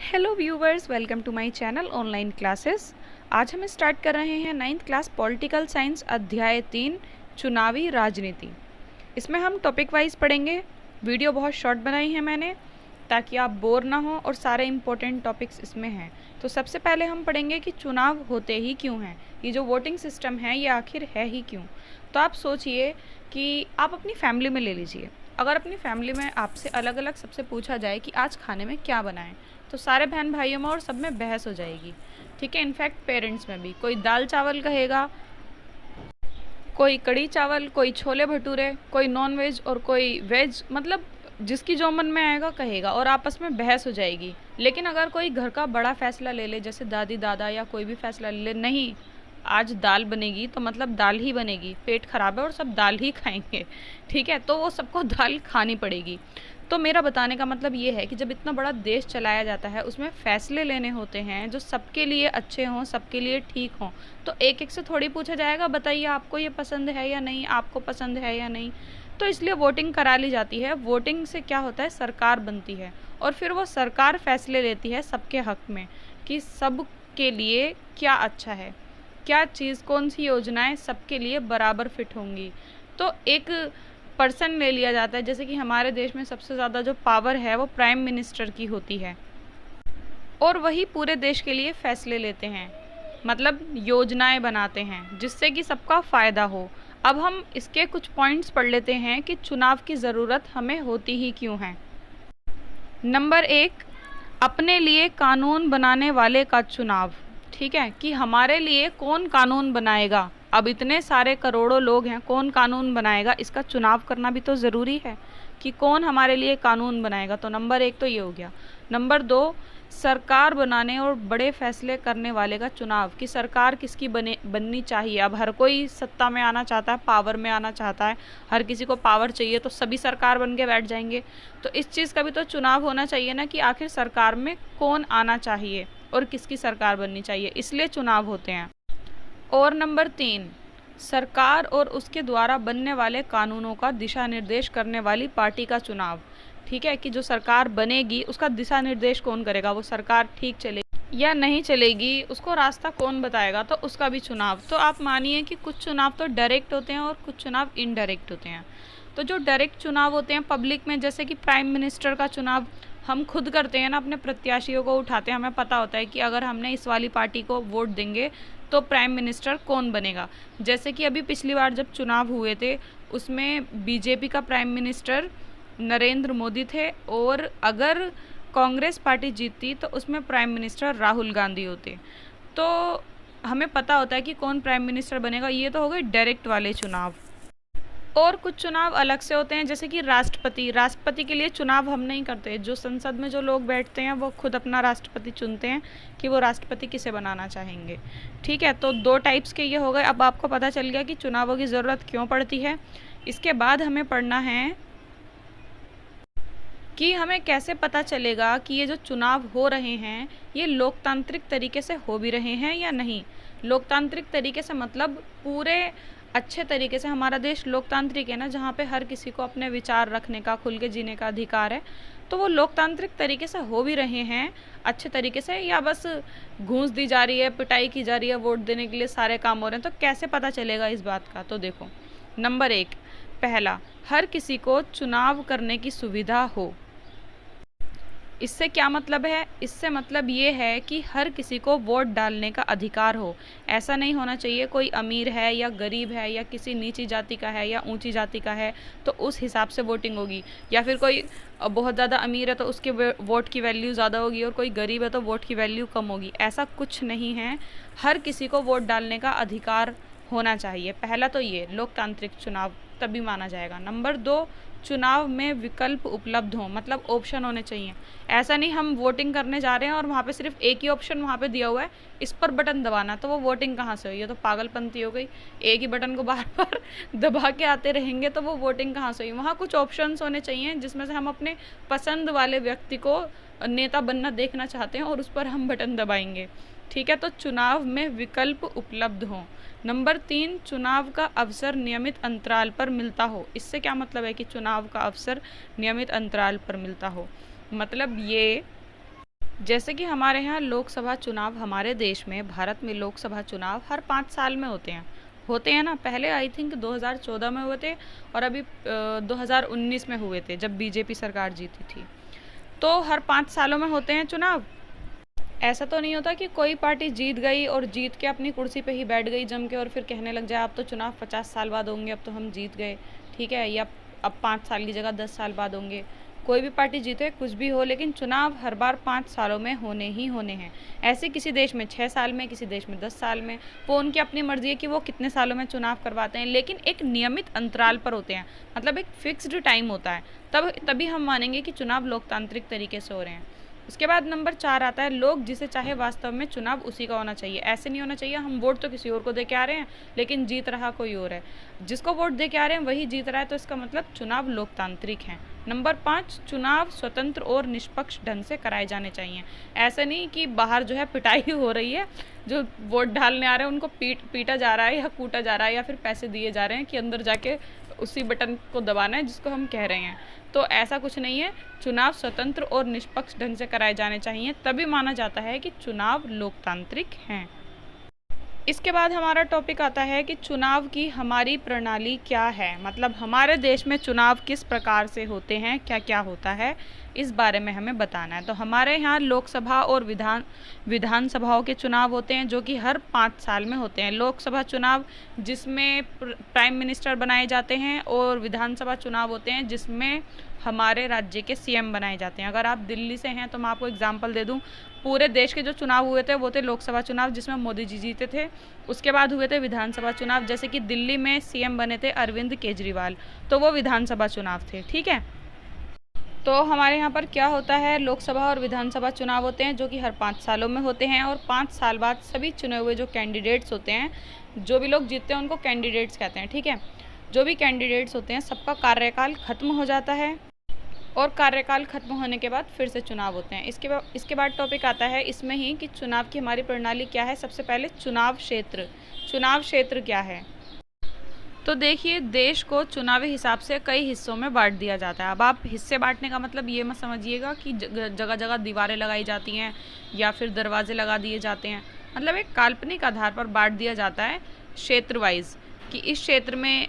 Hello viewers, welcome to my channel online classes. आज हम start कर रहे हैं 9th क्लास पॉलिटिकल साइंस अध्याय 3 चुनावी राजनीति। इसमें हम टॉपिक वाइज पढ़ेंगे। वीडियो बहुत शॉर्ट बनाई है मैंने ताकि आप बोर ना हो और सारे इम्पोर्टेंट टॉपिक्स इसमें हैं। तो सबसे पहले हम पढ़ेंगे कि चुनाव होते ही क्यों हैं, ये जो वोटिंग सिस्टम है ये आखिर है ही क्यों। तो आप सोचिए कि आप अपनी फैमिली में ले लीजिए, अगर अपनी फैमिली में आपसे अलग अलग सबसे पूछा जाए कि आज खाने में क्या बनाएं, तो सारे बहन भाइयों में और सब में बहस हो जाएगी। ठीक है, इनफैक्ट पेरेंट्स में भी कोई दाल चावल कहेगा, कोई कड़ी चावल, कोई छोले भटूरे, कोई नॉन वेज और कोई वेज, मतलब जिसकी जो मन में आएगा कहेगा और आपस में बहस हो जाएगी। लेकिन अगर कोई घर का बड़ा फैसला ले ले, जैसे दादी दादा या कोई भी फैसला ले ले, नहीं आज दाल बनेगी तो मतलब दाल ही बनेगी, पेट खराब है और सब दाल ही खाएंगे, ठीक है, तो वो सबको दाल खानी पड़ेगी। तो मेरा बताने का मतलब ये है कि जब इतना बड़ा देश चलाया जाता है, उसमें फैसले लेने होते हैं जो सबके लिए अच्छे हों, सबके लिए ठीक हों, तो एक एक से थोड़ी पूछा जाएगा बताइए आपको ये पसंद है या नहीं, आपको पसंद है या नहीं। तो इसलिए वोटिंग करा ली जाती है। वोटिंग से क्या होता है, सरकार बनती है और फिर वो सरकार फैसले लेती है सबके हक में कि सब के लिए क्या अच्छा है, क्या चीज़, कौन सी योजनाएं सबके लिए बराबर फिट होंगी। तो एक पर्सन ले लिया जाता है, जैसे कि हमारे देश में सबसे ज़्यादा जो पावर है वो प्राइम मिनिस्टर की होती है और वही पूरे देश के लिए फैसले लेते हैं, मतलब योजनाएं बनाते हैं जिससे कि सबका फ़ायदा हो। अब हम इसके कुछ पॉइंट्स पढ़ लेते हैं कि चुनाव की ज़रूरत हमें होती ही क्यों है। नंबर 1, अपने लिए कानून बनाने वाले का चुनाव। ठीक है, कि हमारे लिए कौन कानून बनाएगा। अब इतने सारे करोड़ों लोग हैं, कौन कानून बनाएगा, इसका चुनाव करना भी तो ज़रूरी है कि कौन हमारे लिए कानून बनाएगा। तो नंबर 1 तो ये हो गया। नंबर 2, सरकार बनाने और बड़े फैसले करने वाले का चुनाव, कि सरकार किसकी बननी चाहिए। अब हर कोई सत्ता में आना चाहता है, पावर में आना चाहता है, हर किसी को पावर चाहिए, तो सभी सरकार बन के बैठ जाएंगे। तो इस चीज़ का भी तो चुनाव होना चाहिए ना, कि आखिर सरकार में कौन आना चाहिए और किसकी सरकार बननी चाहिए, इसलिए चुनाव होते हैं। और नंबर 3, सरकार और उसके द्वारा बनने वाले कानूनों का दिशा निर्देश करने वाली पार्टी का चुनाव। ठीक है, कि जो सरकार बनेगी उसका दिशा निर्देश कौन करेगा, वो सरकार ठीक चलेगी या नहीं चलेगी, उसको रास्ता कौन बताएगा, तो उसका भी चुनाव। तो आप मानिए कि कुछ चुनाव तो डायरेक्ट होते हैं और कुछ चुनाव इनडायरेक्ट होते हैं। तो जो डायरेक्ट चुनाव होते हैं पब्लिक में, जैसे कि प्राइम मिनिस्टर का चुनाव हम खुद करते हैं ना, अपने प्रत्याशियों को उठाते हैं, हमें पता होता है कि अगर हमने इस वाली पार्टी को वोट देंगे तो प्राइम मिनिस्टर कौन बनेगा। जैसे कि अभी पिछली बार जब चुनाव हुए थे उसमें बीजेपी का प्राइम मिनिस्टर नरेंद्र मोदी थे और अगर कांग्रेस पार्टी जीतती तो उसमें प्राइम मिनिस्टर राहुल गांधी होते। तो हमें पता होता है कि कौन प्राइम मिनिस्टर बनेगा। ये तो हो गए डायरेक्ट वाले चुनाव। और कुछ चुनाव अलग से होते हैं, जैसे कि राष्ट्रपति के लिए चुनाव हम नहीं करते। जो संसद में जो लोग बैठते हैं वो खुद अपना राष्ट्रपति चुनते हैं कि वो राष्ट्रपति किसे बनाना चाहेंगे। ठीक है, तो 2 टाइप्स के ये हो गए। अब आपको पता चल गया कि चुनावों की ज़रूरत क्यों पड़ती है। इसके बाद हमें पढ़ना है कि हमें कैसे पता चलेगा कि ये जो चुनाव हो रहे हैं ये लोकतांत्रिक तरीके से हो भी रहे हैं या नहीं। लोकतांत्रिक तरीके से मतलब पूरे अच्छे तरीके से। हमारा देश लोकतांत्रिक है ना, जहाँ पे हर किसी को अपने विचार रखने का, खुल के जीने का अधिकार है। तो वो लोकतांत्रिक तरीके से हो भी रहे हैं अच्छे तरीके से, या बस घूस दी जा रही है, पिटाई की जा रही है, वोट देने के लिए सारे काम हो रहे हैं। तो कैसे पता चलेगा इस बात का, तो देखो नंबर 1, पहला, हर किसी को चुनाव करने की सुविधा हो। इससे क्या मतलब है, इससे मतलब ये है कि हर किसी को वोट डालने का अधिकार हो। ऐसा नहीं होना चाहिए कोई अमीर है या गरीब है या किसी नीची जाति का है या ऊंची जाति का है तो उस हिसाब से वोटिंग होगी, या फिर कोई बहुत ज़्यादा अमीर है तो उसके वोट की वैल्यू ज़्यादा होगी और कोई गरीब है तो वोट की वैल्यू कम होगी। ऐसा कुछ नहीं है, हर किसी को वोट डालने का अधिकार होना चाहिए। पहला तो ये लोकतांत्रिक चुनाव तभी माना जाएगा। नंबर 2, चुनाव में विकल्प उपलब्ध हों, मतलब ऑप्शन होने चाहिए। ऐसा नहीं हम वोटिंग करने जा रहे हैं और वहाँ पे सिर्फ एक ही ऑप्शन वहाँ पे दिया हुआ है, इस पर बटन दबाना, तो वो वोटिंग कहाँ से हुई, ये तो पागलपंती हो गई। एक ही बटन को बार बार दबा के आते रहेंगे तो वो वोटिंग कहाँ से हुई। वहाँ कुछ ऑप्शंस होने चाहिए जिसमें से हम अपने पसंद वाले व्यक्ति को नेता बनना देखना चाहते हैं और उस पर हम बटन दबाएंगे। ठीक है, तो चुनाव में विकल्प उपलब्ध हों। नंबर 3, चुनाव का अवसर नियमित अंतराल पर मिलता हो। इससे क्या मतलब है कि चुनाव का अवसर नियमित अंतराल पर मिलता हो, मतलब ये जैसे कि हमारे यहाँ लोकसभा चुनाव, हमारे देश में, भारत में लोकसभा चुनाव हर 5 साल में होते हैं ना। पहले आई थिंक 2014 में हुए थे और अभी 2019 में हुए थे जब बीजेपी सरकार जीती थी। तो हर 5 सालों में होते हैं चुनाव। ऐसा तो नहीं होता कि कोई पार्टी जीत गई और जीत के अपनी कुर्सी पे ही बैठ गई जम के और फिर कहने लग जाए अब तो चुनाव 50 साल बाद होंगे, अब तो हम जीत गए, ठीक है, या अब 5 साल की जगह 10 साल बाद होंगे। कोई भी पार्टी जीते, कुछ भी हो, लेकिन चुनाव हर बार 5 सालों में होने ही होने हैं। ऐसे किसी देश में 6 साल में, किसी देश में 10 साल में, वो उनकी अपनी मर्जी है कि वो कितने सालों में चुनाव करवाते हैं, लेकिन एक नियमित अंतराल पर होते हैं, मतलब एक फिक्स्ड टाइम होता है, तभी हम मानेंगे कि चुनाव लोकतांत्रिक तरीके से हो रहे हैं। उसके बाद नंबर 4 आता है लोग जिसे चाहे वास्तव में चुनाव उसी का होना चाहिए। ऐसे नहीं होना चाहिए हम वोट तो किसी और को दे के आ रहे हैं लेकिन जीत रहा कोई और है। जिसको वोट दे के आ रहे हैं वही जीत रहा है, तो इसका मतलब चुनाव लोकतांत्रिक हैं। नंबर 5, चुनाव स्वतंत्र और निष्पक्ष ढंग से कराए जाने चाहिए। ऐसा नहीं कि बाहर जो है पिटाई हो रही है, जो वोट डालने आ रहे हैं उनको पीटा जा रहा है या कूटा जा रहा है या फिर पैसे दिए जा रहे हैं कि अंदर जाके उसी बटन को दबाना है जिसको हम कह रहे हैं। तो ऐसा कुछ नहीं है। चुनाव स्वतंत्र और निष्पक्ष ढंग से कराए जाने चाहिए, तभी माना जाता है कि चुनाव लोकतांत्रिक हैं। इसके बाद हमारा टॉपिक आता है कि चुनाव की हमारी प्रणाली क्या है, मतलब हमारे देश में चुनाव किस प्रकार से होते हैं, क्या क्या होता है, इस बारे में हमें बताना है। तो हमारे यहाँ लोकसभा और विधानसभाओं के चुनाव होते हैं जो कि हर 5 साल में होते हैं। लोकसभा चुनाव जिसमें प्राइम मिनिस्टर बनाए जाते हैं और विधानसभा चुनाव होते हैं जिसमें हमारे राज्य के सीएम बनाए जाते हैं। अगर आप दिल्ली से हैं तो मैं आपको एग्जांपल दे दूं, पूरे देश के जो चुनाव हुए थे वो थे लोकसभा चुनाव जिसमें मोदी जी जीते थे। उसके बाद हुए थे विधानसभा चुनाव, जैसे कि दिल्ली में सीएम बने थे अरविंद केजरीवाल, तो वो विधानसभा चुनाव थे, ठीक है। तो हमारे यहाँ पर क्या होता है, लोकसभा और विधानसभा चुनाव होते हैं जो कि हर 5 सालों में होते हैं और 5 साल बाद सभी चुने हुए जो कैंडिडेट्स होते हैं, जो भी लोग जीतते हैं उनको कैंडिडेट्स कहते हैं, ठीक है। जो भी कैंडिडेट्स होते हैं सबका कार्यकाल खत्म हो जाता है और कार्यकाल खत्म होने के बाद फिर से चुनाव होते हैं। इसके बाद टॉपिक आता है इसमें ही कि चुनाव की हमारी प्रणाली क्या है। सबसे पहले चुनाव क्षेत्र क्या है। तो देखिए, देश को चुनावी हिसाब से कई हिस्सों में बांट दिया जाता है। अब आप हिस्से बांटने का मतलब ये मत समझिएगा कि जगह जगह दीवारें लगाई जाती हैं या फिर दरवाजे लगा दिए जाते हैं, मतलब एक काल्पनिक आधार पर बांट दिया जाता है क्षेत्र वाइज, कि इस क्षेत्र में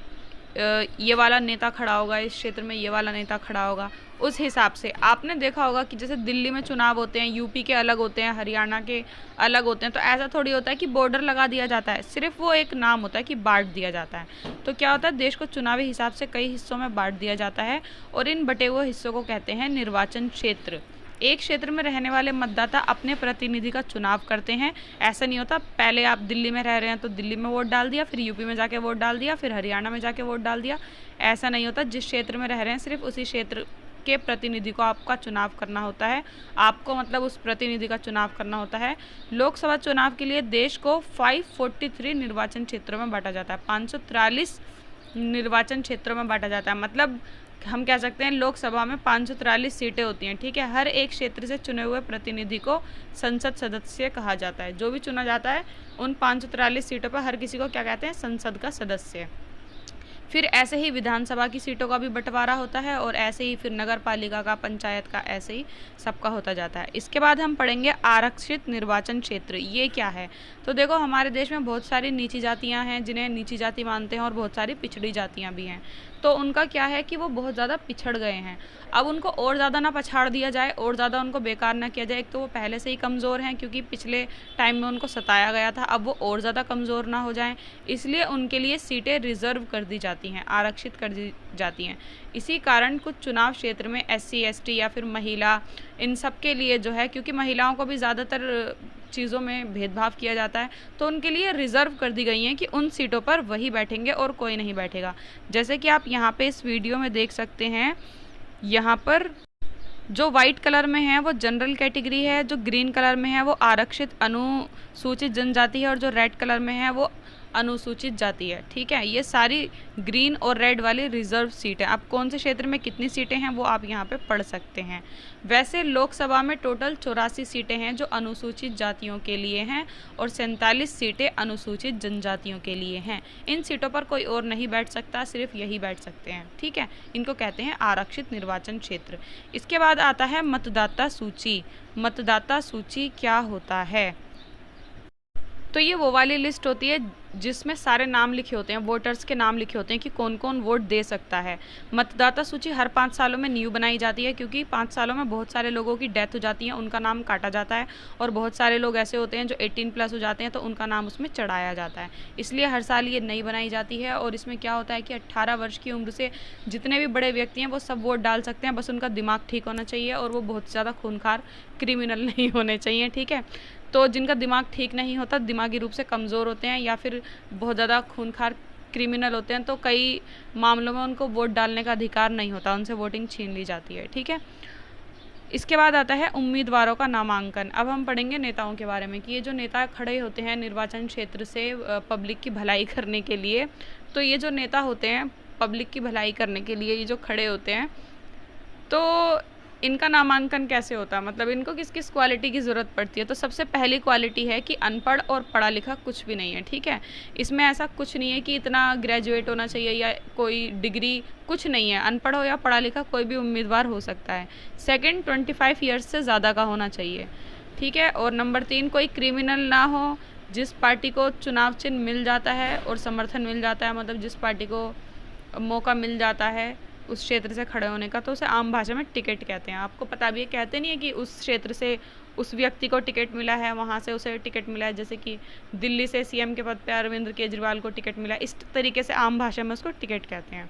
ये वाला नेता खड़ा होगा, इस क्षेत्र में ये वाला नेता खड़ा होगा। उस हिसाब से आपने देखा होगा कि जैसे दिल्ली में चुनाव होते हैं, यूपी के अलग होते हैं, हरियाणा के अलग होते हैं, तो ऐसा थोड़ी होता है कि बॉर्डर लगा दिया जाता है, सिर्फ वो एक नाम होता है कि बांट दिया जाता है। तो क्या होता है, देश को चुनावी हिसाब से कई हिस्सों में बांट दिया जाता है और इन बटे हुए हिस्सों को कहते हैं निर्वाचन क्षेत्र। एक क्षेत्र में रहने वाले मतदाता अपने प्रतिनिधि का चुनाव करते हैं। ऐसा नहीं होता पहले आप दिल्ली में रह रहे हैं तो दिल्ली में वोट डाल दिया, फिर यूपी में जाके वोट डाल दिया, फिर हरियाणा में जाके वोट डाल दिया। ऐसा नहीं होता। जिस क्षेत्र में रह रहे हैं सिर्फ उसी क्षेत्र के प्रतिनिधि को आपका चुनाव करना होता है। आपको मतलब उस प्रतिनिधि का चुनाव करना होता है। लोकसभा चुनाव के लिए देश को 543 निर्वाचन क्षेत्रों में बांटा जाता है। 543 निर्वाचन क्षेत्रों में बांटा जाता है, मतलब हम कह सकते हैं लोकसभा में 543 सीटें होती हैं, ठीक है। हर एक क्षेत्र से चुने हुए प्रतिनिधि को संसद सदस्य कहा जाता है। जो भी चुना जाता है उन 543 सीटों पर हर किसी को क्या कहते हैं, संसद का सदस्य। फिर ऐसे ही विधानसभा की सीटों का भी बंटवारा होता है और ऐसे ही फिर नगर पालिका का, पंचायत का, ऐसे ही सबका होता जाता है। इसके बाद हम पढ़ेंगे आरक्षित निर्वाचन क्षेत्र, ये क्या है। तो देखो, हमारे देश में बहुत सारी नीची जातियां हैं जिन्हें नीची जाति मानते हैं और बहुत सारी पिछड़ी जातियां भी हैं। तो उनका क्या है कि वो बहुत ज़्यादा पिछड़ गए हैं। अब उनको और ज़्यादा ना पछाड़ दिया जाए, और ज़्यादा उनको बेकार ना किया जाए। एक तो वो पहले से ही कमज़ोर हैं क्योंकि पिछले टाइम में उनको सताया गया था, अब वो और ज़्यादा कमज़ोर ना हो जाएं, इसलिए उनके लिए सीटें रिज़र्व कर दी जाती हैं, आरक्षित कर दी जाती हैं। इसी कारण कुछ चुनाव क्षेत्र में SC ST या फिर महिला, इन सब के लिए जो है, क्योंकि महिलाओं को भी ज़्यादातर चीज़ों में भेदभाव किया जाता है, तो उनके लिए रिज़र्व कर दी गई हैं कि उन सीटों पर वही बैठेंगे और कोई नहीं बैठेगा। जैसे कि आप यहाँ पे इस वीडियो में देख सकते हैं, यहाँ पर जो वाइट कलर में है वो जनरल कैटेगरी है, जो ग्रीन कलर में है वो आरक्षित अनुसूचित जनजाति है और जो रेड कलर में है वो अनुसूचित जाति है। ठीक है, ये सारी ग्रीन और रेड वाली रिजर्व सीट है। अब कौन से क्षेत्र में कितनी सीटें हैं वो आप यहाँ पे पढ़ सकते हैं। वैसे लोकसभा में टोटल 84 सीटें हैं जो अनुसूचित जातियों के लिए हैं और 47 सीटें अनुसूचित जनजातियों के लिए हैं। इन सीटों पर कोई और नहीं बैठ सकता, सिर्फ यही बैठ सकते हैं। ठीक है, इनको कहते हैं आरक्षित निर्वाचन क्षेत्र। इसके बाद आता है मतदाता सूची। मतदाता सूची क्या होता है? तो ये वो वाली लिस्ट होती है जिसमें सारे नाम लिखे होते हैं, वोटर्स के नाम लिखे होते हैं कि कौन कौन वोट दे सकता है। मतदाता सूची हर 5 सालों में न्यू बनाई जाती है, क्योंकि 5 सालों में बहुत सारे लोगों की डेथ हो जाती है, उनका नाम काटा जाता है, और बहुत सारे लोग ऐसे होते हैं जो 18+ हो जाते हैं तो उनका नाम उसमें चढ़ाया जाता है। इसलिए हर साल ये नई बनाई जाती है। और इसमें क्या होता है कि 18 वर्ष की उम्र से जितने भी बड़े व्यक्ति हैं वो सब वोट डाल सकते हैं, बस उनका दिमाग ठीक होना चाहिए और वो बहुत ज़्यादा खूनखार क्रिमिनल नहीं होने चाहिए। ठीक है, तो जिनका दिमाग ठीक नहीं होता, दिमागी रूप से कमज़ोर होते हैं या फिर बहुत ज़्यादा खूनखार क्रिमिनल होते हैं, तो कई मामलों में उनको वोट डालने का अधिकार नहीं होता, उनसे वोटिंग छीन ली जाती है। ठीक है, इसके बाद आता है उम्मीदवारों का नामांकन। अब हम पढ़ेंगे नेताओं के बारे में कि ये जो नेता खड़े होते हैं निर्वाचन क्षेत्र से पब्लिक की भलाई करने के लिए, तो ये जो नेता होते हैं पब्लिक की भलाई करने के लिए ये जो खड़े होते हैं, तो इनका नामांकन कैसे होता है, मतलब इनको किस किस क्वालिटी की ज़रूरत पड़ती है। तो सबसे पहली क्वालिटी है कि अनपढ़ और पढ़ा लिखा कुछ भी नहीं है। ठीक है, इसमें ऐसा कुछ नहीं है कि इतना ग्रेजुएट होना चाहिए या कोई डिग्री, कुछ नहीं है। अनपढ़ हो या पढ़ा लिखा कोई भी उम्मीदवार हो सकता है। सेकंड, 25 ईयर्स से ज़्यादा का होना चाहिए। ठीक है, और नंबर 3, कोई क्रिमिनल ना हो। जिस पार्टी को चुनाव चिन्ह मिल जाता है और समर्थन मिल जाता है, मतलब जिस पार्टी को मौका मिल जाता है उस क्षेत्र से खड़े होने का, तो उसे आम भाषा में टिकट कहते हैं। आपको पता भी है, कहते नहीं है कि उस क्षेत्र से उस व्यक्ति को टिकट मिला है, वहाँ से उसे टिकट मिला है। जैसे कि दिल्ली से सीएम के पद पर अरविंद केजरीवाल को टिकट मिला, इस तरीके से आम भाषा में उसको टिकट कहते हैं।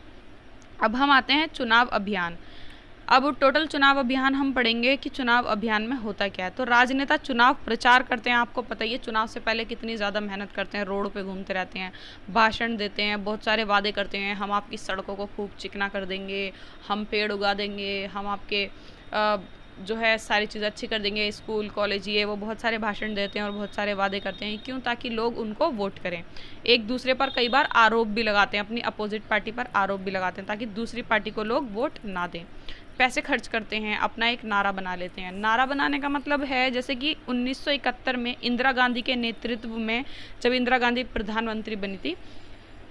अब हम आते हैं चुनाव अभियान। अब टोटल चुनाव अभियान हम पढ़ेंगे कि चुनाव अभियान में होता क्या है। तो राजनेता चुनाव प्रचार करते हैं। आपको पता ही है चुनाव से पहले कितनी ज़्यादा मेहनत करते हैं, रोड पे घूमते रहते हैं, भाषण देते हैं, बहुत सारे वादे करते हैं। हम आपकी सड़कों को खूब चिकना कर देंगे, हम पेड़ उगा देंगे, हम आपके जो है सारी चीज़ अच्छी कर देंगे, स्कूल कॉलेज, ये वो बहुत सारे भाषण देते हैं और बहुत सारे वादे करते हैं। क्यों? ताकि लोग उनको वोट करें। एक दूसरे पर कई बार आरोप भी लगाते हैं, अपनी अपोजिट पार्टी पर आरोप भी लगाते हैं ताकि दूसरी पार्टी को लोग वोट ना दें। पैसे खर्च करते हैं, अपना एक नारा बना लेते हैं। नारा बनाने का मतलब है जैसे कि 1971 में इंदिरा गांधी के नेतृत्व में, जब इंदिरा गांधी प्रधानमंत्री बनी थी,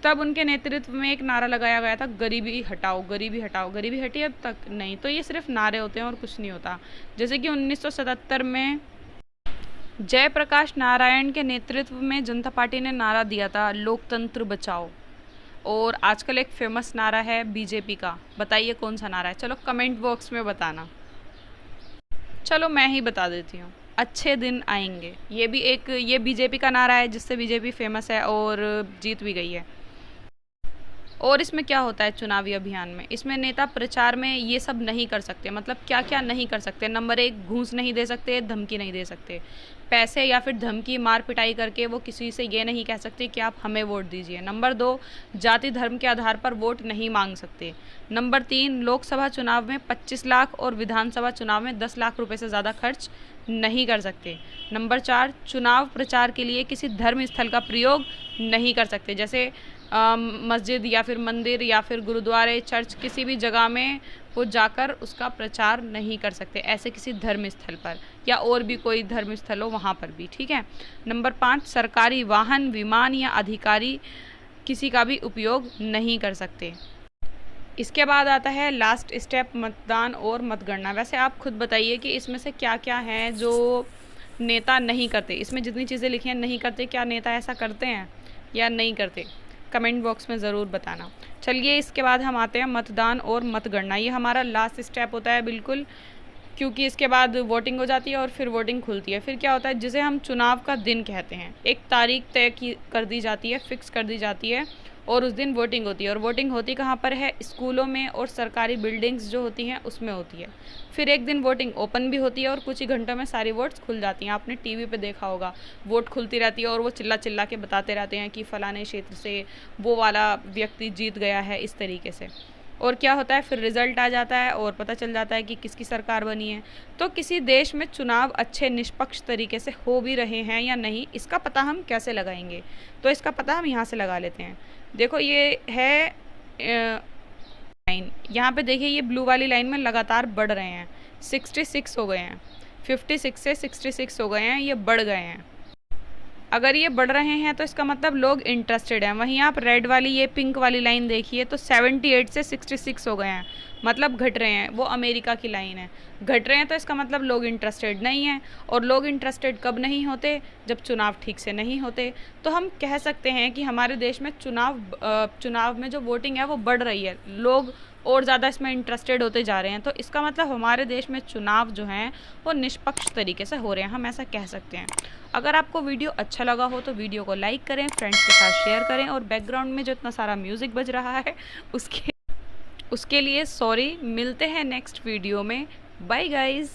तब उनके नेतृत्व में एक नारा लगाया गया था, गरीबी हटाओ, गरीबी हटाओ। गरीबी हटी अब तक? नहीं। तो ये सिर्फ नारे होते हैं और कुछ नहीं होता। जैसे कि 1977 में जयप्रकाश नारायण के नेतृत्व में जनता पार्टी ने नारा दिया था, लोकतंत्र बचाओ। और आजकल एक फेमस नारा है बीजेपी का, बताइए कौन सा नारा है? चलो कमेंट बॉक्स में बताना। चलो मैं ही बता देती हूँ, अच्छे दिन आएंगे। ये बीजेपी का नारा है जिससे बीजेपी फेमस है और जीत भी गई है। और इसमें क्या होता है चुनावी अभियान में? इसमें नेता प्रचार में ये सब नहीं कर सकते। मतलब क्या क्या नहीं कर सकते? नंबर 1, घूस नहीं दे सकते, धमकी नहीं दे सकते। पैसे या फिर धमकी, मार पिटाई करके वो किसी से ये नहीं कह सकते कि आप हमें वोट दीजिए। नंबर 2, जाति धर्म के आधार पर वोट नहीं मांग सकते। नंबर 3, लोकसभा चुनाव में 25 लाख और विधानसभा चुनाव में 10 लाख रुपए से ज़्यादा खर्च नहीं कर सकते। नंबर 4, चुनाव प्रचार के लिए किसी धर्म स्थल का प्रयोग नहीं कर सकते। जैसे मस्जिद या फिर मंदिर या फिर गुरुद्वारे, चर्च, किसी भी जगह में वो जाकर उसका प्रचार नहीं कर सकते, ऐसे किसी धर्म स्थल पर, या और भी कोई धर्म स्थल हो वहाँ पर भी। ठीक है। नंबर 5, सरकारी वाहन, विमान या अधिकारी किसी का भी उपयोग नहीं कर सकते। इसके बाद आता है लास्ट स्टेप, मतदान और मतगणना। वैसे आप खुद बताइए कि इसमें से क्या क्या हैं जो नेता नहीं करते। इसमें जितनी चीज़ें लिखी हैं नहीं करते, क्या नेता ऐसा करते हैं या नहीं करते? कमेंट बॉक्स में ज़रूर बताना। चलिए इसके बाद हम आते हैं मतदान और मतगणना। ये हमारा लास्ट स्टेप होता है बिल्कुल, क्योंकि इसके बाद वोटिंग हो जाती है और फिर वोटिंग खुलती है। फिर क्या होता है, जिसे हम चुनाव का दिन कहते हैं, एक तारीख तय कर दी जाती है, फिक्स कर दी जाती है, और उस दिन वोटिंग होती है। और वोटिंग होती कहाँ पर है? स्कूलों में और सरकारी बिल्डिंग्स जो होती हैं उसमें होती है। फिर एक दिन वोटिंग ओपन भी होती है और कुछ ही घंटों में सारी वोट्स खुल जाती हैं। आपने टीवी पे देखा होगा, वोट खुलती रहती है और वो चिल्ला चिल्ला के बताते रहते हैं कि फ़लाने क्षेत्र से वो वाला व्यक्ति जीत गया है, इस तरीके से। और क्या होता है, फिर रिज़ल्ट आ जाता है और पता चल जाता है कि किसकी सरकार बनी है। तो किसी देश में चुनाव अच्छे निष्पक्ष तरीके से हो भी रहे हैं या नहीं, इसका पता हम कैसे लगाएंगे? तो इसका पता हम यहाँ से लगा लेते हैं। देखो ये है लाइन, यहाँ पे देखिए ये ब्लू वाली लाइन में लगातार बढ़ रहे हैं, 66 हो गए हैं, 56 से 66 हो गए हैं, ये बढ़ गए हैं। अगर ये बढ़ रहे हैं तो इसका मतलब लोग इंटरेस्टेड हैं। वहीं आप रेड वाली ये पिंक वाली लाइन देखिए तो 78 से 66 हो गए हैं, मतलब घट रहे हैं। वो अमेरिका की लाइन है, घट रहे हैं तो इसका मतलब लोग इंटरेस्टेड नहीं हैं। और लोग इंटरेस्टेड कब नहीं होते? जब चुनाव ठीक से नहीं होते। तो हम कह सकते हैं कि हमारे देश में चुनाव में जो वोटिंग है वो बढ़ रही है, लोग और ज़्यादा इसमें इंटरेस्टेड होते जा रहे हैं। तो इसका मतलब हमारे देश में चुनाव जो हैं वो निष्पक्ष तरीके से हो रहे हैं, हम ऐसा कह सकते हैं। अगर आपको वीडियो अच्छा लगा हो तो वीडियो को लाइक करें, फ्रेंड्स के साथ शेयर करें, और बैकग्राउंड में जो इतना सारा म्यूज़िक बज रहा है उसके लिए सॉरी। मिलते हैं नेक्स्ट वीडियो में। Bye guys.